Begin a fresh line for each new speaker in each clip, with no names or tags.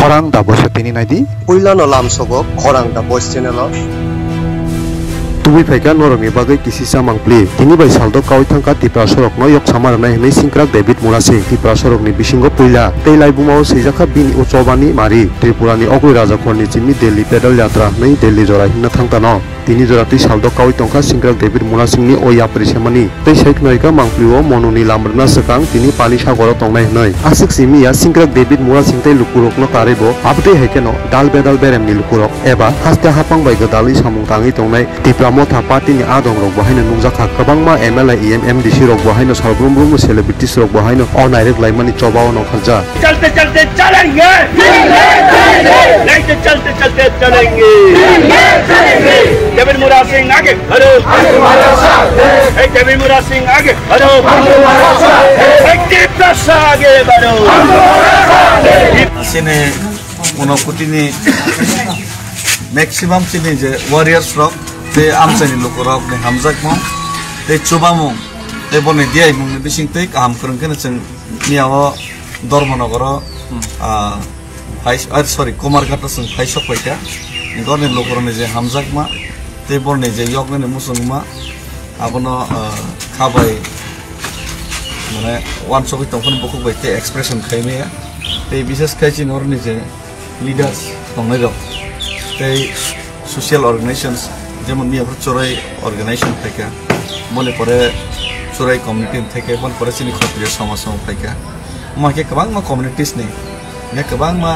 Khorang da boys tini naidi.
Puila no lam sogo khorang da boys channel.
Tubi faika norong bagai kisi samang pli. Tini bai saldo kau thangka tipra sorok no yok samar nai hene singkrak David Murasing tipra sorok ni bisingo puila. Tei lai bumao seijaka bini uchobani mari. Tripura ni ogui raja khorni chimi Delhi pedal yatra nei Delhi jora hinna thangta no. Tini jora tei saldo kau tongka singkrak David Murasing ni oya prisemani. Tei shaik noika mangpliwo monuni lamrna sekang tini pani sagoro tongnai hnai. Asik simi ya singkrak David Murasing tei lukurok no tarebo abte hekeno dal bedal berem ni lukurok eba haste hapang bai gadali samung tangi tongnai tipra motha party ni adong rok bahaina nungjakha kabangma MLA MDC rok bahaina salbrum celebrities rok bahaina on direct laimani chobao no kharja
चलते चलते चलेंगे नहीं तो चलते चलते चलेंगे David मुरा सिंह आगे बढ़ो डेविड मुरा सिंह आगे बढ़ो आगे बढ़ो
sini unokuti maximum sini je warriors rock te amsani lokorok ne hamjak mong te chubamong te bone diai mong bising te kam kurang kana chang niawo dormonogoro sorry komargata sung paisok paika ngone lokorone je hamjak ma te bone je yogne musungma abono khabai mane wan sobi tongkon bokuk bai te expression khaime ya te bises kaichi norni je leaders tongnai rok te social organizations যেমন মিয়াপুর চোরাই organisation থেকে মনে পরে চোরাই community থেকে মনে পরে চিনি ক্ষত্রিয় সমাজ থেকে মাকে গোबां मा কমিউনিটিস নেই নে गोबां मा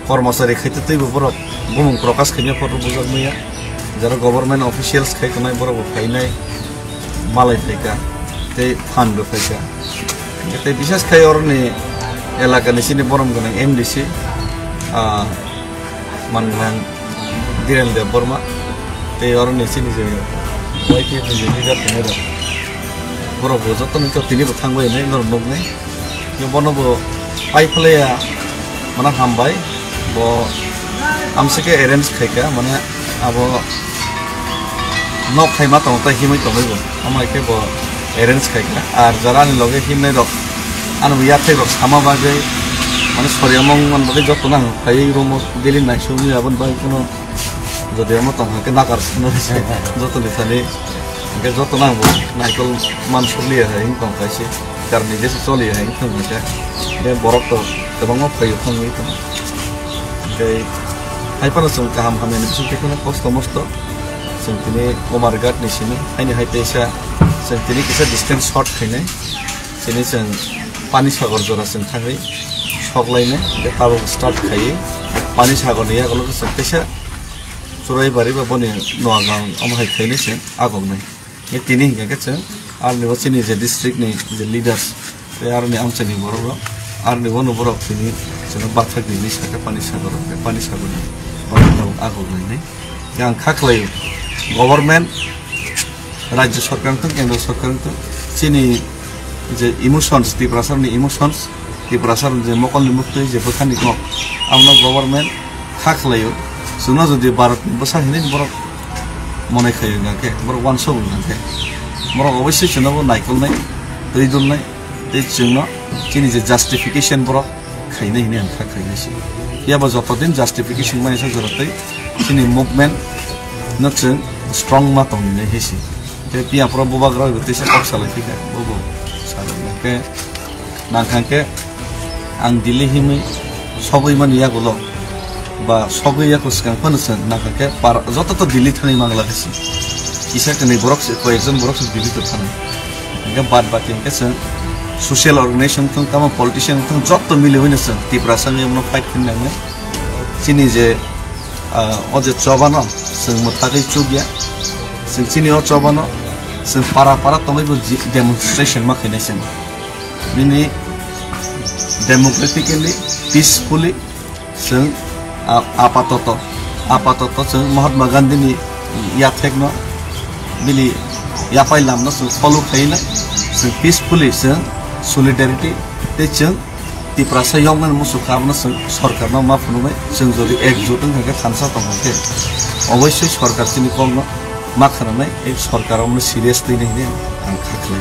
কর্মচারী খাইতে তৈব বরক বুমুং প্রকাশ খাইনে ফটো বুজাক মইয়া যারা গভর্নমেন্ট অফিসিয়ালস খাইকনাই বরক খাইনাই মালাই থেকে তে ফান্ড থেকে তে বিশেষ খাই অরনি এলাকানি চিনি বরম গনে MDC মানগাং দিরেন Dev Varma te orang ni sini je, wai ke ni leader tengah dah. Boro bozo tu ni tu tini bertang wai ni normal ni. Yang bono bo pai playa mana hambai bo amse ke arrange kaya mana abo nok khai mata orang himai tu bo. Amai ke bo arrange kaya. Ar jalan ni loge himai dok. Anu biar te dok sama bagai mana sorry among man bagai jauh tu nang khai romo delin naik sumi abon bagai kuno. Jadi amo tong ke nakar sih, joto lisane, ke joto nang bo, naikol mansur liya hai, tong kaisi, karena dia sesuatu liya hai, tong macam, dia borok tu, tebang apa kayu tong itu, kayak, hai pada sung kaham kami ni sung kekuna posto, sung kini komargat ni sini, ini hai pesa, sung kini kisah distance short kini, sini sung panis sagar jora sung thangui, shok lainnya, dia tahu start kai, panis sagar ni ya kalau sung pesa Surai bari ba bone no agang am hai khaine se agong nai ye tini hinga ke che ar ni wasini je district ni je leaders te ar ni am chani boro ar ni wono boro tini chena bathak ni sa ka pani sa ni agong nai yang khaklai government rajya sarkar tu kendra sarkar tu chini je emotions ti prasar ni emotions ti prasar je mokol ni mukti je bokhani ko amna government khaklai Suna jadi Barat besar ini borok mana kaya nggak ke borok wanso nggak ke borok obviously cina bo naikol naik ridul naik itu cina kini je justification borok kaya ini angka kaya sih ya baca potin justification mana saja berarti kini movement naceng strong matang ini sih jadi pihak pro boba gerak berarti saya kok salah juga bobo salah ke nangkang ke ang dilihimi sobai mana ya golo ba sogai ya kuskang pansen nakake par joto to delete thani mangla kisi isa kene borok se poison borok se delete thani ga bad batin ke sen social organization thong kama politician thong joto mile hoine sen tipra sange mno fight kinna ne chini je oje chobano sen mothagai chugya sen chini o chobano sen para tongai bo demonstration ma khine sen bini democratically peacefully sen apatoto seng Mahatma Gandhi ni ya tekno bili ya pailam na follow kaina seng peacefully seng solidarity te cheng ti prasa yong na musukam na seng sarkar na ma phunumai seng jodi ekjut ng ka khansa tongke obviously sarkar chini kom na ma khanai ek sarkar amne seriously nahi ne ang khaklai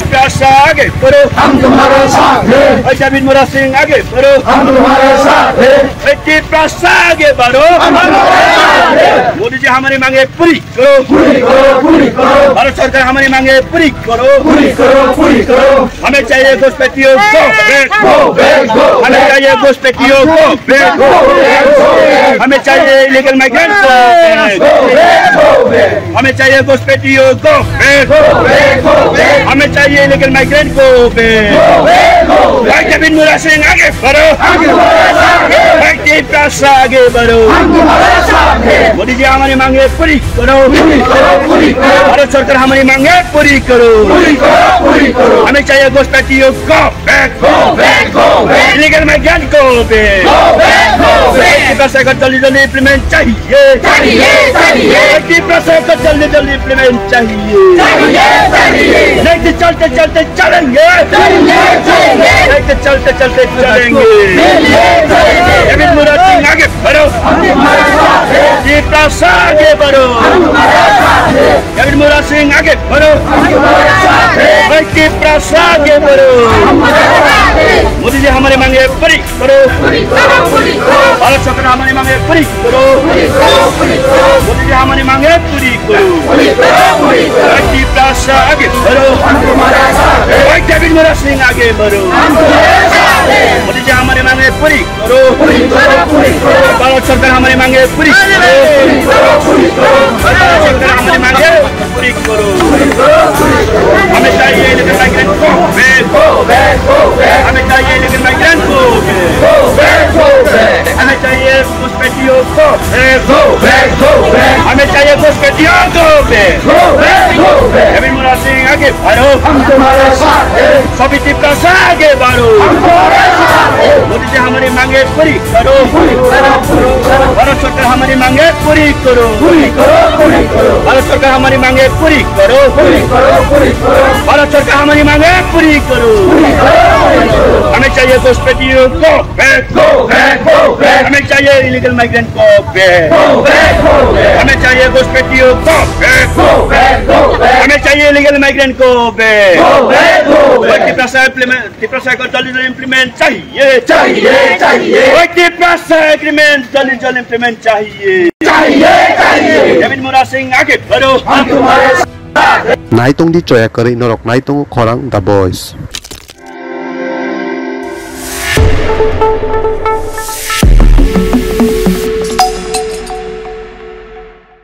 प्यासा आगे बढ़ो,
हम तुम्हारे साथ हैं।
David Murad Singh आगे बढ़ो,
हम तुम्हारे साथ हैं।
टी प्यासा आगे बढ़ो,
हम तुम्हारे साथ हैं।
मोदी जी हमारी मांगे पूरी करो,
पूरी करो, पूरी करो,
भारत सरकार हमारी मांगे पूरी करो,
पूरी करो, पूरी करो।
हमें चाहिए घुसपैठियों को बैक,
गो बैक, गो
हमें चाहिए घुसपैठियों को back,
go back, go back,
हमें चाहिए इलीगल माइग्रेंट को back,
go back, go back,
हमें चाहिए घुसपैठियों को back,
go back, go back,
हमें चाहिए इलीगल माइग्रेंट को back.
Go back, go back.
David Murad Singh आगे बढ़ो,
हम तुम्हारे साथ हैं।
टी प्यासा आगे बढ़ो,
हम तुम्हारे साथ हैं।
मोदी जी हमारी मांगे पूरी करो,
पूरी करो, पूरी करो,
भारत सरकार हमारी मांगे पूरी करो,
पूरी करो, पूरी करो।
हमें चाहिए घुसपैठियों को back,
go back, go back,
illegal migrant को back.
Go back, go back.
पैसा का जल्दी जल्दी इम्प्लीमेंट चाहिए,
चाहिए, चाहिए,
पैसा का जल्दी जल्दी इम्प्लीमेंट चाहिए,
चाहिए, चाहिए,
नहीं तो चलते चलते चलेंगे,
चलेंगे, चलेंगे,
नहीं तो चलते चलते चलेंगे।
चलेंगे, चलेंगे।
डेविड मुराद सिंह आगे बढ़ो,
हम तुम्हारे साथ हैं।
जी पैसा आगे बढ़ो,
हम तुम्हारे साथ हैं।
डेविड मुराद सिंह आगे बढ़ो,
हम तुम्हारे साथ हैं।
जी पैसा आगे बढ़ो,
हमारे साथ हैं।
मोदी जी हमारी मांगे पूरी करो,
पूरी करो, पूरी करो,
भारत सरकार हमारी मांगे पूरी करो,
पूरी करो, पूरी करो,
मोदी जी हमारी मांगे पूरी करो,
पूरी करो, पूरी करो।
जी पैसा आगे बढ़ो,
हम तुम्हारे साथ हैं।
डेविड मुराद सिंह आगे बढ़ो,
हम तुम्हारे साथ हैं।
मोदी जी हमारी मांगे पूरी करो,
पूरी करो, पूरी करो,
भारत सरकार हमारी मांगे पूरी करो,
पूरी करो, पूरी करो,
भारत सरकार हमारी मांगे पूरी करो।
पूरी करो, पूरी करो।
हमें चाहिए इलीगल माइग्रेंट को back,
go back, go back,
हमें चाहिए इलीगल माइग्रेंट को back,
go back, go back,
हमें चाहिए घुसपैठियों को back,
go back, go back,
हमें चाहिए घुसपैठियों को back.
Go back, go back.
David Murad Singh आगे बढ़ो,
हम तुम्हारे साथ हैं।
सभी पैसा आगे बढ़ो,
हम तुम्हारे साथ हैं।
मोदी जी हमारी मांगे पूरी करो,
पूरी करो, पूरी करो,
भारत सरकार हमारी मांगे पूरी करो,
पूरी करो, पूरी करो,
भारत सरकार हमारी मांगे पूरी करो,
पूरी करो, पूरी करो,
भारत सरकार हमारी मांगे पूरी करो।
पूरी करो, पूरी करो।
हमें चाहिए घुसपैठियों को back,
go back, go back,
हमें चाहिए इलीगल माइग्रेंट को back,
go back, go back,
हमें चाहिए घुसपैठियों को back,
go back, go back,
हमें चाहिए इलीगल माइग्रेंट को back.
Go back, go back.
टिप्सा का जल्दी इम्प्लीमेंट चाहिए,
चाहिए, चाहिए,
टिप्सा एग्रीमेंट जल्दी जल्दी इम्प्लीमेंट चाहिए।
चाहिए, चाहिए।
डेविड मुराद सिंह आगे बढ़ो,
हम तुम्हारे साथ हैं।
Naitong di choya kari norok naitong korang the boys.